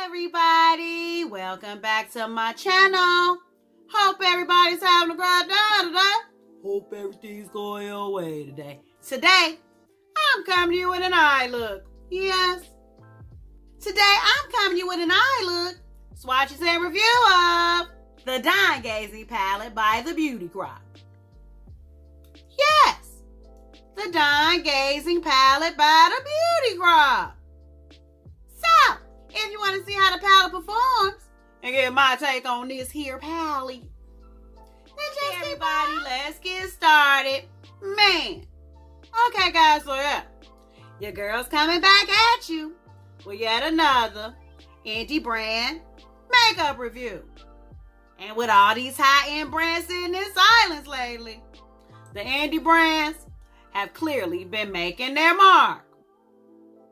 everybody, welcome back to my channel. Hope everybody's having a great day today. Hope everything's going your way today. Today, I'm coming to you with an eye look. Yes. Today, I'm coming to you with an eye look, swatches and review of the Dawngazing palette by the Beauty Crop. Yes, the Dawngazing palette by the Beauty Crop. So, if you want to see how the palette performs and get my take on this here palette, then just everybody, let's get started. Man. Okay, guys, so yeah, your girl's coming back at you with yet another indie brand makeup review. And with all these high-end brands sitting in silence lately, the indie brands have clearly been making their mark.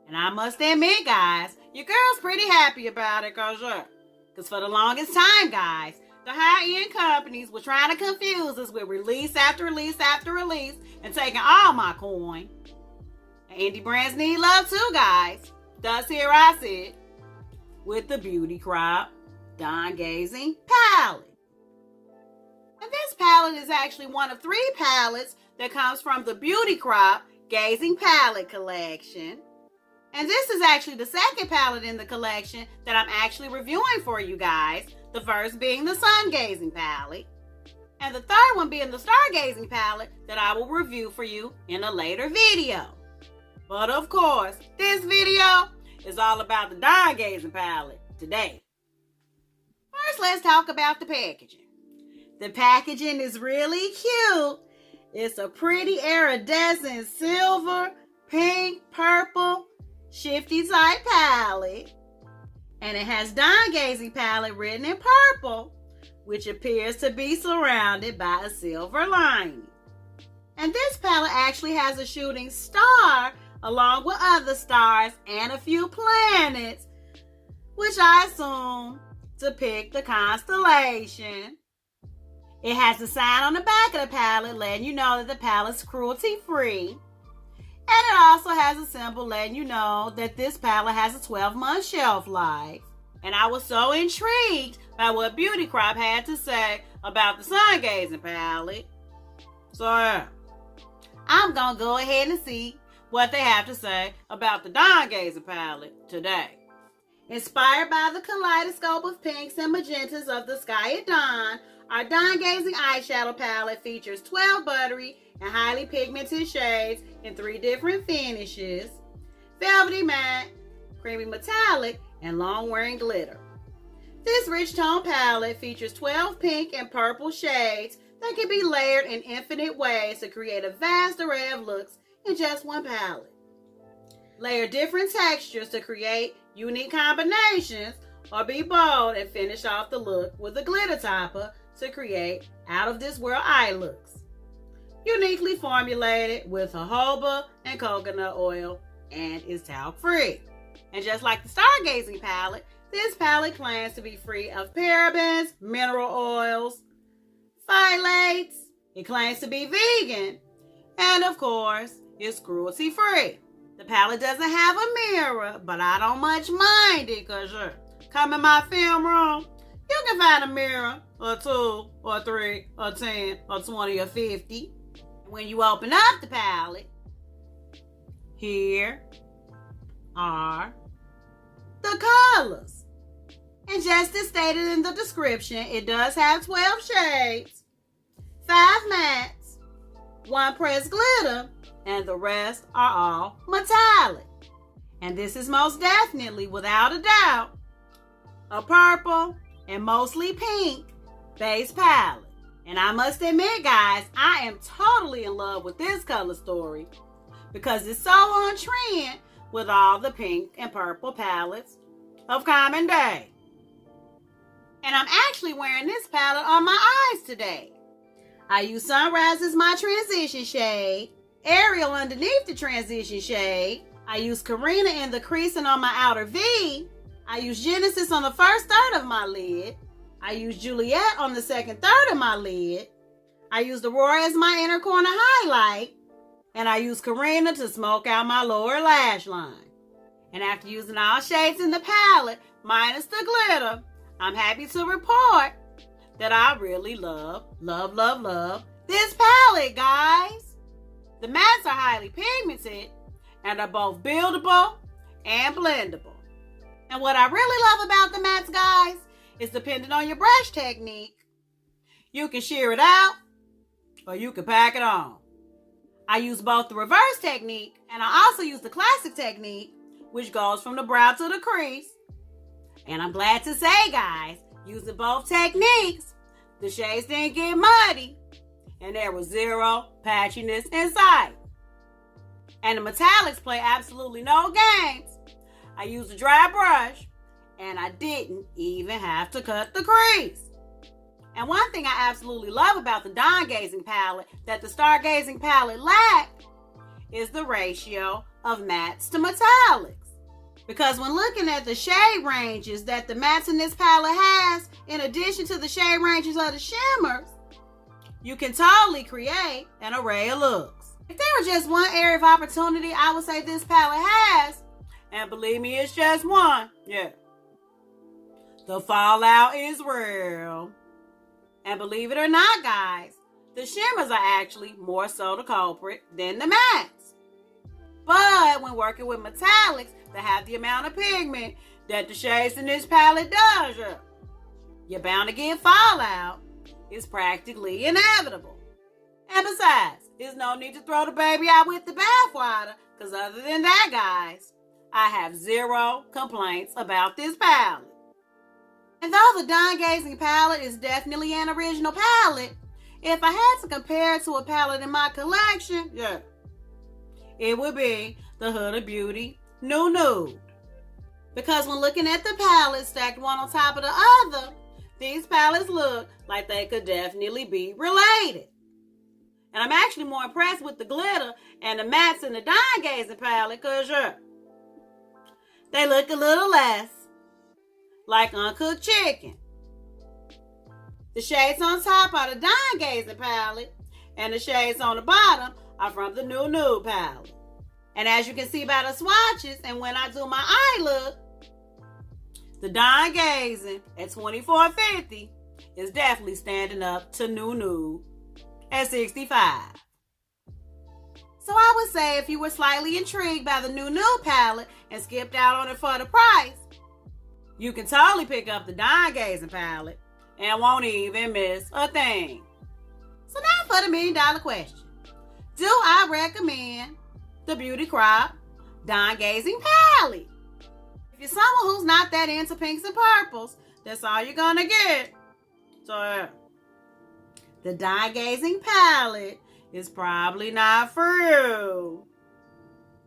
And I must admit, guys, your girl's pretty happy about it, because for the longest time, guys, the high-end companies were trying to confuse us with release after release after release and taking all my coin. And indie brands need love too, guys. Thus here I sit with the Beauty Crop Dawngazing palette. And this palette is actually one of 3 palettes that comes from the Beauty Crop Gazing Palette collection. And this is actually the second palette in the collection that I'm actually reviewing for you guys. The first being the Sun Gazing palette. And the third one being the Stargazing palette that I will review for you in a later video. But of course, this video is all about the Dawngazing palette today. First, let's talk about the packaging. The packaging is really cute. It's a pretty iridescent silver, pink, purple, shifty type palette. And it has Dawngazing palette written in purple, which appears to be surrounded by a silver lining. And this palette actually has a shooting star along with other stars and a few planets, which I assume depict the constellation. It has a sign on the back of the palette letting you know that the palette's cruelty-free. And it also has a symbol letting you know that this palette has a 12-month shelf life. And I was so intrigued by what Beauty Crop had to say about the Sun Gazing palette. So yeah, I'm going to go ahead and see what they have to say about the Dawngazing palette today. Inspired by the kaleidoscope of pinks and magentas of the sky at dawn, our Dawngazing eyeshadow palette features 12 buttery and highly pigmented shades in 3 different finishes: velvety matte, creamy metallic, and long-wearing glitter. This rich tone palette features 12 pink and purple shades that can be layered in infinite ways to create a vast array of looks in just one palette. Layer different textures to create unique combinations, or be bold and finish off the look with a glitter topper to create out-of-this-world eye looks. Uniquely formulated with jojoba and coconut oil, and is talc-free. And just like the Stargazing palette, this palette claims to be free of parabens, mineral oils, phthalates. It claims to be vegan, and of course, it's cruelty-free. The palette doesn't have a mirror, but I don't much mind it, because come in my film room, you can find a mirror, or 2, or 3, or 10, or 20, or 50. When you open up the palette, here are the colors. And just as stated in the description, it does have 12 shades, 5 mattes, 1 pressed glitter, and the rest are all metallic. And this is most definitely, without a doubt, a purple and mostly pink base palette. And I must admit, guys, I am totally in love with this color story because it's so on trend with all the pink and purple palettes of common day. And I'm actually wearing this palette on my eyes today. I use Sunrise as my transition shade, Ariel underneath the transition shade. I use Karina in the creasing on my outer V. I use Genesis on the first third of my lid. I use Juliet on the second third of my lid. I use Aurora as my inner corner highlight. And I use Karina to smoke out my lower lash line. And after using all shades in the palette, minus the glitter, I'm happy to report that I really love this palette, guys. The mattes are highly pigmented and are both buildable and blendable. And what I really love about the mattes, guys, is depending on your brush technique, you can shear it out or you can pack it on. I use both the reverse technique and I also use the classic technique, which goes from the brow to the crease. And I'm glad to say, guys, using both techniques, the shades didn't get muddy and there was zero patchiness in sight. And the metallics play absolutely no games. I used a dry brush and I didn't even have to cut the crease. And one thing I absolutely love about the Dawngazing palette that the Stargazing palette lacked is the ratio of mattes to metallics. Because when looking at the shade ranges that the mattes in this palette has, in addition to the shade ranges of the shimmers, you can totally create an array of looks. If there was just one area of opportunity I would say this palette has, and believe me, it's just one, yeah, the fallout is real. And believe it or not, guys, the shimmers are actually more so the culprit than the mattes. But when working with metallics that have the amount of pigment that the shades in this palette does, you're bound to get fallout. It's practically inevitable. And besides, there's no need to throw the baby out with the bathwater, because other than that, guys, I have zero complaints about this palette. And though the Dawngazing palette is definitely an original palette, if I had to compare it to a palette in my collection, it would be the Huda Beauty Nude. Because when looking at the palettes stacked one on top of the other, these palettes look like they could definitely be related. And I'm actually more impressed with the glitter and the mattes in the Dawngazing palette because they look a little less like uncooked chicken. The shades on top are the Dawngazing palette, and the shades on the bottom are from the Nude palette. And as you can see by the swatches, and when I do my eye look, the Dawngazing at $24.50 is definitely standing up to Nude at $65. So I would say if you were slightly intrigued by the Nude palette and skipped out on it for the price, you can totally pick up the Dawngazing palette and won't even miss a thing. So now for the $1 million question. Do I recommend the Beauty Crop Dawngazing palette? If you're someone who's not that into pinks and purples, that's all you're gonna get. So the Dawngazing palette is probably not for you.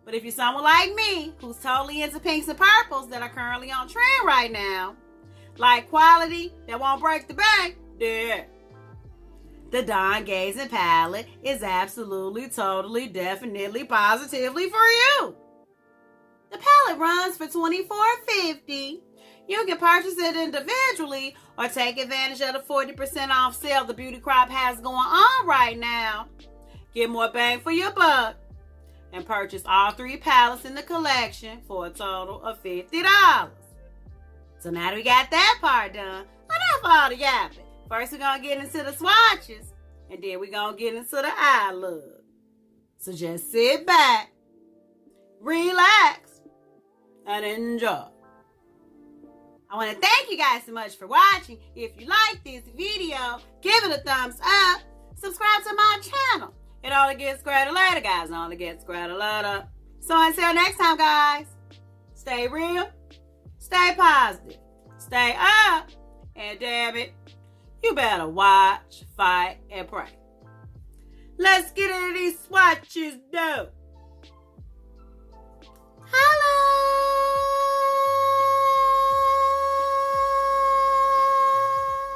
But if you're someone like me, who's totally into pinks and purples that are currently on trend right now, like quality that won't break the bank, the Dawngazing palette is absolutely, totally, definitely, positively for you. The palette runs for $24.50. You can purchase it individually or take advantage of the 40% off sale the Beauty Crop has going on right now. Get more bang for your buck and purchase all 3 palettes in the collection for a total of $50. So now that we got that part done, enough all the yapping. First, we're going to get into the swatches, and then we're going to get into the eye look. So just sit back, relax, and enjoy. I want to thank you guys so much for watching. If you like this video, give it a thumbs up. Subscribe to my channel. It only gets greater later, guys. It only gets greater later. So until next time, guys, stay real, stay positive, stay up, and damn it, you better watch, fight, and pray. Let's get into these swatches, though. Hello.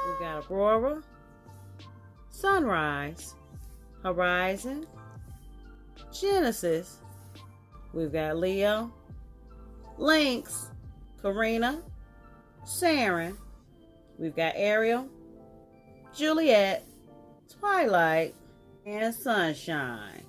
We got Aurora, Sunrise, Horizon, Genesis. We've got Leo, Lynx, Karina, Saren. We've got Ariel, Juliet, Twilight, and Sunshine.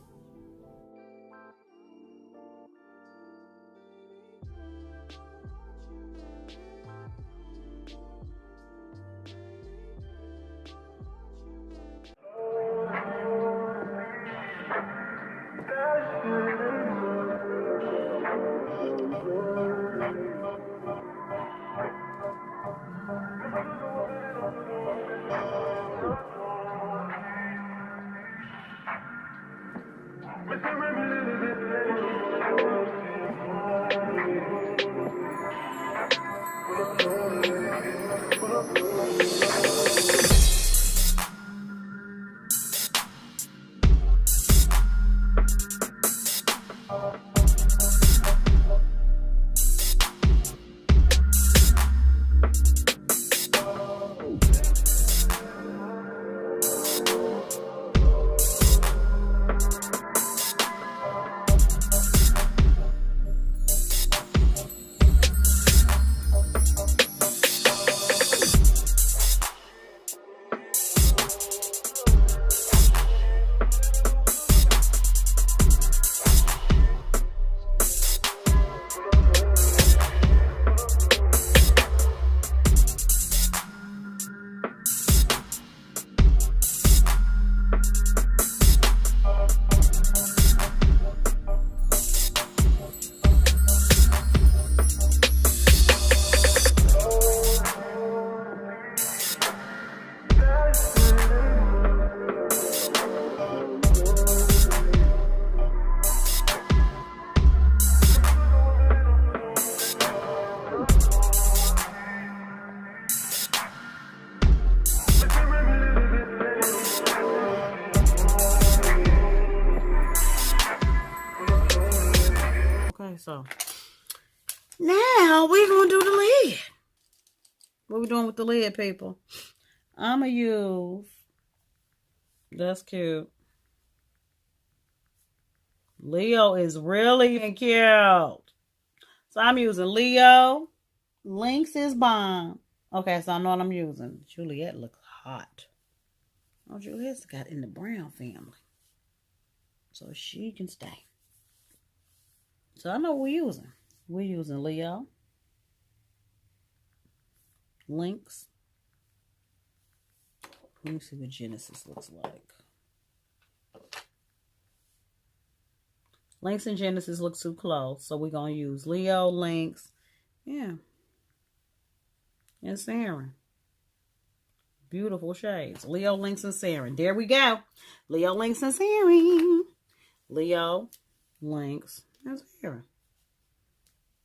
So now we're gonna do the lid. What we doing with the lid, people? I'ma use, that's cute. Leo is really cute. So I'm using Leo. Lynx is bomb. Okay, so I know what I'm using. Juliet looks hot. Oh, Juliet's got in the Brown family. So she can stay. So I know what we're using. We're using Leo, Lynx. Let me see what Genesis looks like. Lynx and Genesis look too close, so we're going to use Leo, Lynx, yeah, and Saren. Beautiful shades. Leo, Lynx, and Saren. There we go. Leo, Lynx, and Saren. Leo, Lynx, and Saren.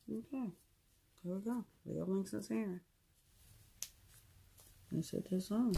Okay. There we go. Leo, Lynx, and Saren. Let's hit this on.